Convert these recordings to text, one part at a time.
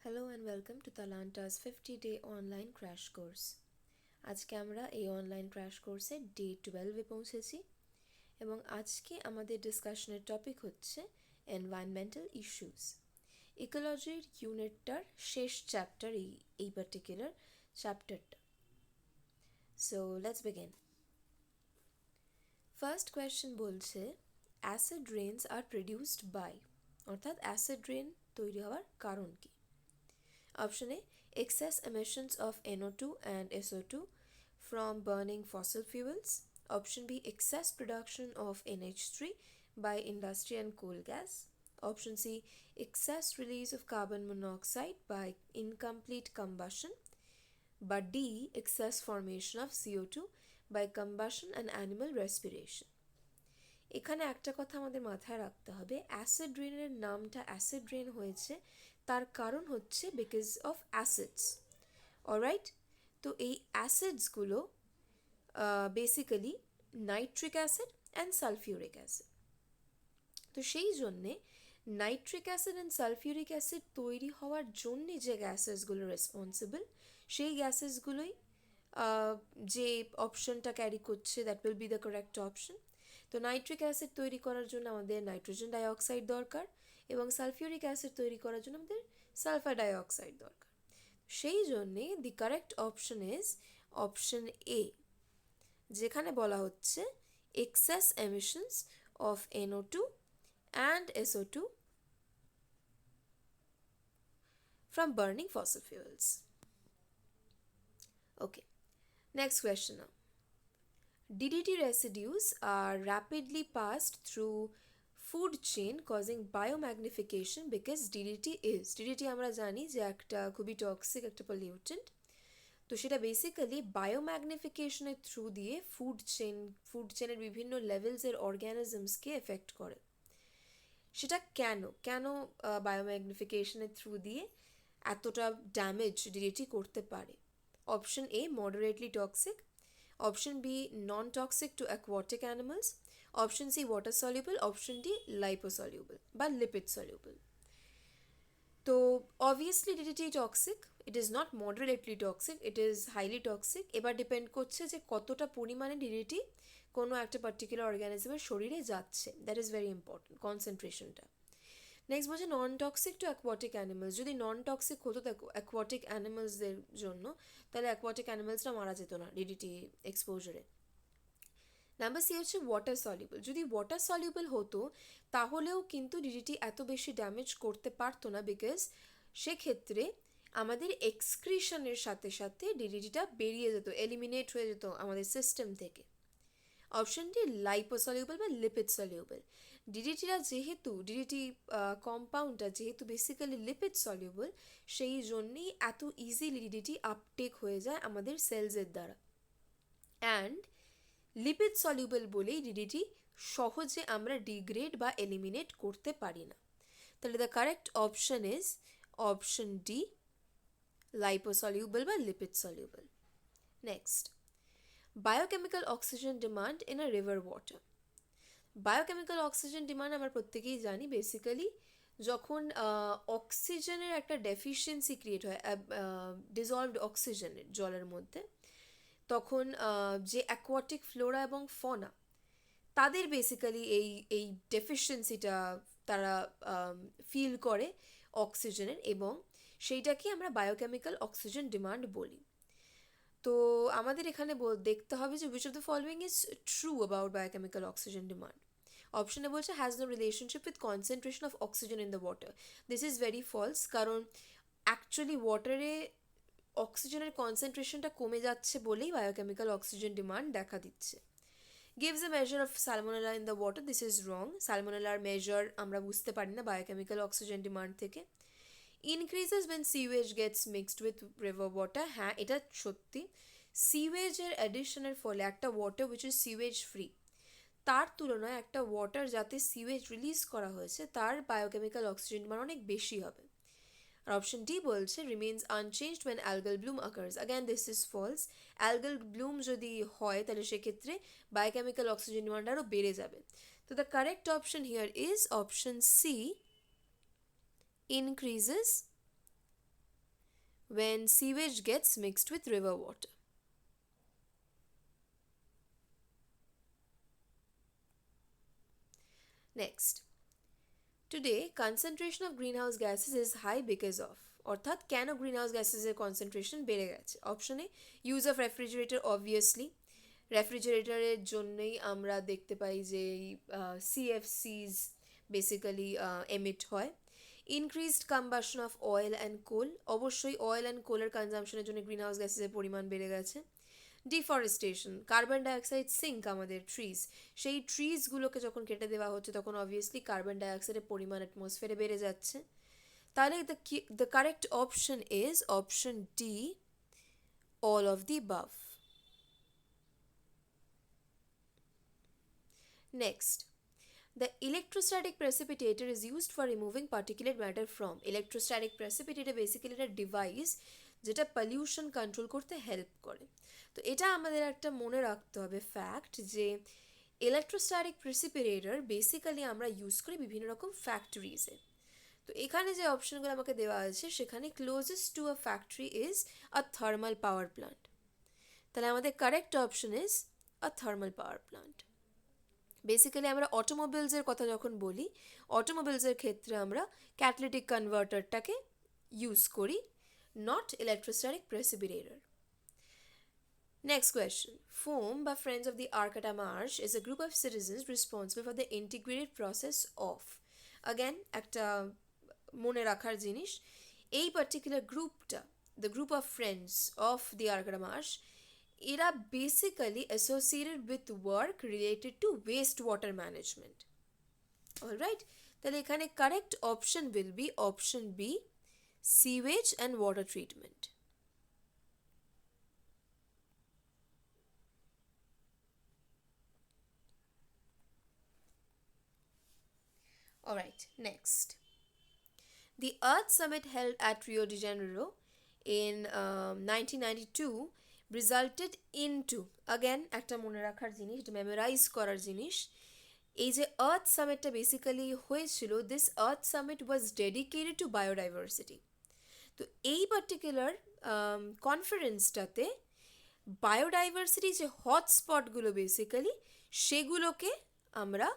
Hello and welcome to Talanta's 50-day online crash course. আজকে আমরা এই অনলাইন ক্র্যাশ কোর্সে ডে 12-এ পৌঁছেছি এবং আজকে আমাদের ডিসকাশনের টপিক হচ্ছে এনভায়রনমেন্টাল ইস্যুস। ইকোলজির ইউনিটটার শেষ চ্যাপ্টার এই পার্টিকুলার চ্যাপ্টারটা। So let's begin. First question বলছে acid rains are produced by, অর্থাৎ অ্যাসিড রেইন তৈরি হওয়ার কারণ কি? Option A, excess emissions of NO2 and SO2 from burning fossil fuels. Option B, excess production of NH3 by industry and coal gas. Option C, excess release of carbon monoxide by incomplete combustion. But D, excess formation of CO2 by combustion and animal respiration. এখানে একটা কথা আমাদের মাথায় রাখতে হবে, acid রেইনের নামটা acid rain হয়েছে তার কারণ হচ্ছে বিকজ অফ অ্যাসিডস। অলরাইট, তো এই অ্যাসিডসগুলো basically nitric acid and sulphuric acid. তো সেই জন্যে nitric acid and sulphuric acid তৈরি হওয়ার জন্যে যে গ্যাসেসগুলো রেসপন্সিবল, সেই গ্যাসেসগুলোই যে অপশনটা ক্যারি করছে that will be the correct option. তো নাইট্রিক অ্যাসিড তৈরি করার জন্য আমাদের নাইট্রোজেন ডাইঅক্সাইড দরকার এবং সালফিউরিক অ্যাসিড তৈরি করার জন্য আমাদের সালফার ডাইঅক্সাইড দরকার। সেই জন্যে the correct option is option A, যেখানে বলা হচ্ছে excess emissions of NO2 and SO2 from burning fossil fuels. Okay, next question now. DDT residues are rapidly passed through food chain causing biomagnification because DDT আমরা জানি যে একটা খুবই toxic একটা pollutant. তো সেটা বেসিক্যালি বায়োম্যাগনিফিকেশনের থ্রু দিয়ে ফুড চেনের বিভিন্ন লেভেলসের অর্গ্যানিজমসকে এফেক্ট করে। সেটা কেন বায়োম্যাগনিফিকেশনের থ্রু দিয়ে এতটা ড্যামেজ ডিডিটি করতে পারে? Option A, moderately toxic. Option B, non-toxic to aquatic animals. Option C, water soluble. Option D, liposoluble বা lipid soluble. তো obviously DDT toxic. It is not moderately toxic, it is highly toxic. এবার depend করছে যে কতটা পরিমাণে DDT কোনো একটা particular অর্গানিজমের শরীরে যাচ্ছে, দ্যাট ইজ ভেরি ইম্পর্টেন্ট, কনসেন্ট্রেশনটা। নেক্সট বলছে non toxic to aquatic animals. যদি নন টক্সিক হতো অ্যাকোয়াটিক অ্যানিমালসদের জন্য, তাহলে অ্যাকোয়াটিক অ্যানিমালসরা মারা যেত না ডিডিটি এক্সপোজারে। নাম্বার সি হচ্ছে ওয়াটার সলিউবল। যদি ওয়াটার সলিউবল হতো তাহলেও কিন্তু ডিডিটি এত বেশি ড্যামেজ করতে পারতো না, বিকজ সেক্ষেত্রে আমাদের এক্সক্রিশনের সাথে সাথে ডিডিটিটা বেরিয়ে যেত, এলিমিনেট হয়ে যেত আমাদের সিস্টেম থেকে। অপশন ডি, লাইপোসলিউবল বা লিপিড সলিউবল। ডিডিটি কম্পাউন্ডটা যেহেতু বেসিক্যালি লিপিড সলিউবল, সেই জন্যেই এত ইজিলি ডিডিটি আপটেক হয়ে যায় আমাদের সেলসের দ্বারা। অ্যান্ড লিপিড সলিউবল বলেই ডিডিটি সহজে আমরা ডিগ্রেড বা এলিমিনেট করতে পারি না। তাহলে the correct option is option D, liposoluble বা lipid soluble. Next, biochemical oxygen demand in a river water. Biochemical oxygen demand আমরা প্রত্যেকেই জানি, বেসিক্যালি যখন অক্সিজেনের একটা ডেফিসিয়েন্সি ক্রিয়েট হয় ডিজলভড অক্সিজেনের জলের মধ্যে, তখন যে অ্যাকোয়াটিক ফ্লোরা এবং ফনা তাদের বেসিক্যালি এই ডেফিসিয়েন্সিটা তারা ফিল করে অক্সিজেনের, এবং সেইটাকে আমরা বায়োকেমিক্যাল অক্সিজেন ডিমান্ড বলি। তো আমাদের এখানে দেখতে হবে যে which of the following is true about biochemical oxygen demand. Option A বলছে has no relationship with concentration of oxygen in the water. This is very false, কারণ অ্যাকচুয়ালি ওয়াটারে অক্সিজেনের কনসেন্ট্রেশনটা কমে যাচ্ছে বলেই বায়োকেমিক্যাল অক্সিজেন ডিমান্ড দেখা দিচ্ছে। gives a measure of salmonella in the water. This is wrong. salmonellar measure আমরা বুঝতে পারি না বায়োকেমিক্যাল অক্সিজেন ডিমান্ড থেকে। Increases when sewage gets mixed with river water. হ্যাঁ, এটা সত্যি। সিওয়েজের অ্যাডিশনের ফলে একটা water which is sewage free, তার তুলনায় একটা ওয়াটার যাতে সিওয়েজ রিলিজ করা হয়েছে তার বায়োকেমিক্যাল অক্সিজেন ডিমান্ড অনেক বেশি হবে। আর অপশন ডি বলছে remains unchanged when algal bloom occurs. Again this is false. algal bloom যদি হয় তাহলে সেক্ষেত্রে বায়োকেমিক্যাল অক্সিজেন ডিমান্ড আরও বেড়ে যাবে। তো the correct option here is option C, increases when sewage gets mixed with river water. Next, today concentration of greenhouse gases is high because of, অর্থাৎ কেন গ্রিনহাউস গ্যাসেসের কনসেন্ট্রেশন বেড়ে গেছে? অপশনে ইউজ অফ রেফ্রিজারেটর, অবভিয়াসলি রেফ্রিজারেটরের জন্যই আমরা দেখতে পাই যে সিএফসিজ বেসিক্যালি এমিট হয়। Increased combustion of oil and coal, অবশ্যই অয়েল অ্যান্ড কোলের কনজামশনের জন্য গ্রিনহাউস গ্যাসেসের পরিমাণ বেড়ে গেছে। ডিফরেস্টেশন, কার্বন ডাইঅক্সাইড সিঙ্ক আমাদের ট্রিজ, সেই ট্রিজগুলোকে যখন কেটে দেওয়া হচ্ছে তখন অবভিয়াসলি কার্বন ডাইঅক্সাইডের পরিমাণ অ্যাটমসফিয়ারে বেড়ে যাচ্ছে। তাহলে the correct option is option D, all of the above. Next, the electrostatic precipitator is used for removing particulate matter from. Electrostatic precipitator basically একটা ডিভাইস যেটা পলিউশন কন্ট্রোল করতে হেল্প করে। তো এটা আমাদের একটা মনে রাখতে হবে ফ্যাক্ট যে ইলেকট্রোস্ট্যাটিক প্রেসিপিটেটর বেসিক্যালি আমরা ইউজ করি বিভিন্ন রকম ফ্যাক্টরিজে। তো এখানে যে অপশনগুলো আমাকে দেওয়া আছে সেখানে closest to a factory is a thermal power plant. তাহলে আমাদের correct option is a thermal power plant. Basically আমরা অটোমোবিলসের কথা যখন বলি, অটোমোবিলসের ক্ষেত্রে আমরা ক্যাটালিটিক কনভার্টারটাকে ইউজ করি, not electrostatic precipitator. Next question. Foam বা Friends of the Arcata Marsh is a group of citizens responsible for the integrated process of. Again, একটা মনে রাখার জিনিস, এই পার্টিকুলার গ্রুপটা, the group of friends of the Arcata marsh, এরা basically associated with work related to waste water management. Alright, তাহলে এখানে correct option will be option B, sewage and water treatment. Alright, next. The Earth Summit held at Rio de Janeiro in 1992 resulted into, again একটা মনে রাখার জিনিস, memorise করার জিনিস, এই যে আর্থ সামিটটা বেসিক্যালি হয়েছিল, this earth summit was dedicated to biodiversity. তো এই পার্টিকুলার কনফারেন্সটাতে বায়োডাইভার্সিটি যে হটস্পটগুলো বেসিক্যালি সেগুলোকে আমরা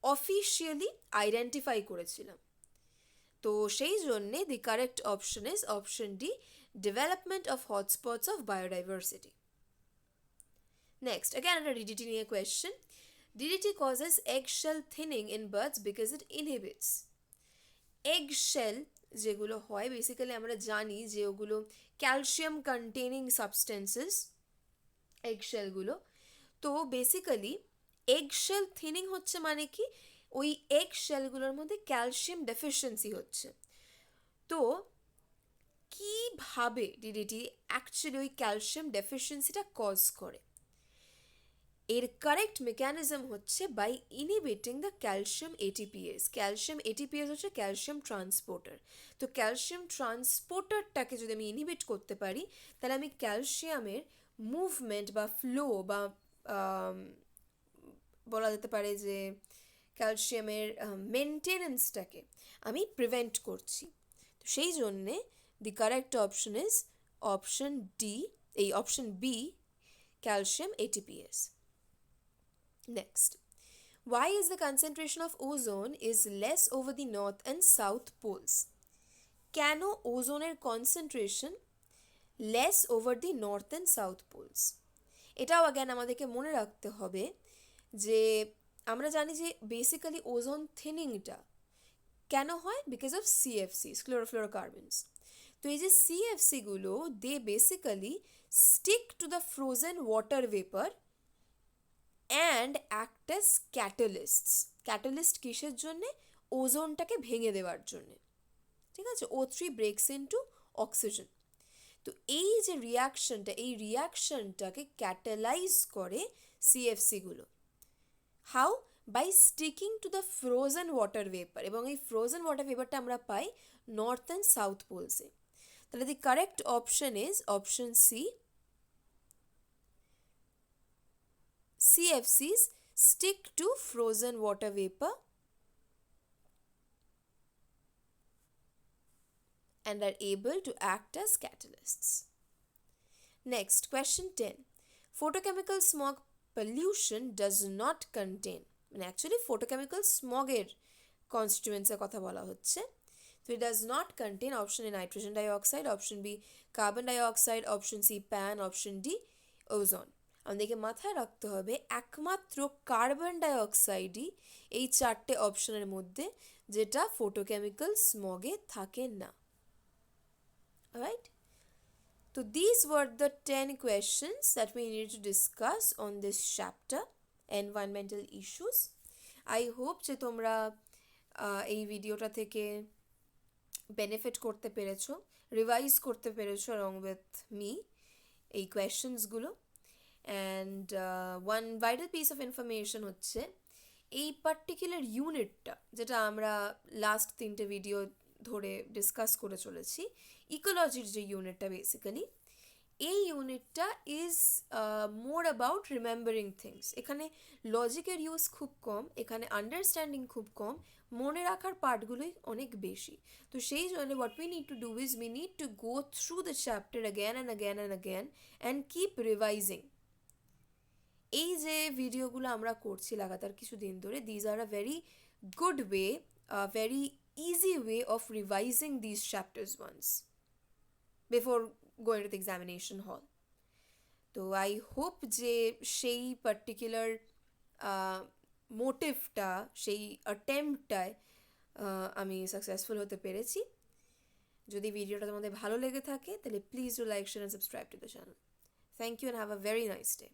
অফিসিয়ালি আইডেন্টিফাই করেছিলাম। তো সেই জন্যে the correct option is option D, development of hotspots of biodiversity. Next, again একটা ডিডিটি নিয়ে question. DDT causes eggshell thinning in birds because it inhibits. এগশেল যেগুলো হয় বেসিক্যালি আমরা জানি যে ওগুলো ক্যালসিয়াম কন্টেনিং সাবস্টেন্সেস, এগশেলগুলো। তো বেসিক্যালি এগশেল থিনিং হচ্ছে মানে কি, ওই এগশেলগুলোর মধ্যে ক্যালসিয়াম ডেফিসিয়েন্সি হচ্ছে। তো কীভাবে ডিডিটি অ্যাকচুয়ালি ওই ক্যালসিয়াম ডেফিসিয়েন্সিটা কজ করে? এর কারেক্ট মেকানিজম হচ্ছে by inhibiting the calcium ATPase. Calcium ATPase হচ্ছে ক্যালসিয়াম ট্রান্সপোর্টার। তো ক্যালসিয়াম ট্রান্সপোর্টারটাকে যদি আমি ইনহিবিট করতে পারি তাহলে আমি ক্যালসিয়ামের মুভমেন্ট বা ফ্লো বা বলা যেতে পারে যে ক্যালসিয়ামের মেনটেনেন্সটাকে আমি প্রিভেন্ট করছি। তো সেই জন্যে the correct option is option D, এই option B, calcium ATPase. Next, why is the concentration of ozone is less over the north and south poles? কেন ওজোনের concentration less over the north and south poles? এটাও again আমাদেরকে মনে রাখতে হবে যে আমরা জানি যে বেসিক্যালি ওজোন থিনিংটা কেন হয়, বিকজ অফ সিএফসি, ক্লোরোফ্লোরোকার্বনস। তো এই যে সিএফসিগুলো they basically stick to the frozen water vapour and act as catalysts. Catalyst কিসের জন্যে? ওজোনটাকে ভেঙে দেওয়ার জন্যে। ঠিক আছে, O3 ব্রেকস ইনটু অক্সিজেন। তো এই যে রিয়াকশনটা, এই রিয়াকশনটাকে ক্যাটালাইজ করে সিএফসিগুলো। How? By sticking to the frozen water vapour, এবং এই ফ্রোজেন ওয়াটার ভেপারটা আমরা পাই নর্থ অ্যান্ড সাউথ পোলসে। তাহলে the correct option is option C, CFCs stick to frozen water vapor and are able to act as catalysts. Next, question 10. Photochemical smog pollution does not contain, মানে actually photochemical smogের constituents এর কথা বলা হচ্ছে. So it does not contain option A nitrogen dioxide, option B carbon dioxide, option C pan, option D ozone. আমাদেরকে মাথায় রাখতে হবে একমাত্র কার্বন ডাইঅক্সাইডই এই চারটে অপশনের মধ্যে যেটা ফটোকেমিক্যাল স্মগে থাকে না. Alright? So these were the 10 questions that we needed to discuss on this chapter, environmental issues. I hope যে তোমরা এই ভিডিওটা থেকে বেনিফিট করতে পেরেছো, রিভাইজ করতে পেরেছো along with me এই কোয়েশ্চেন্সগুলো. And one vital piece of information হচ্ছে এই পার্টিকুলার ইউনিটটা যেটা আমরা লাস্ট 3টে ভিডিও ধরে ডিসকাস করে চলেছি, ইকোলজির যে ইউনিটটা বেসিক্যালি, এই ইউনিটটা is more about remembering things. এখানে লজিকের ইউজ খুব কম, এখানে আন্ডারস্ট্যান্ডিং খুব কম, মনে রাখার পার্টগুলোই অনেক বেশি. তো সেই জন্য what we need to do is we need to go through the chapter again and again and again and keep revising. এই যে ভিডিওগুলো আমরা করছি লাগাতার কিছুদিন ধরে, these are a very good way, very easy way of revising these chapters once before going to the examination hall. তো I hope যে সেই পার্টিকুলার মোটিভটা, সেই অ্যাটেম্পটায় আমি সাকসেসফুল হতে পেরেছি. যদি ভিডিওটা তোমাদের ভালো লেগে থাকে তাহলে please do like, share and subscribe to the channel. Thank you and have a very nice day.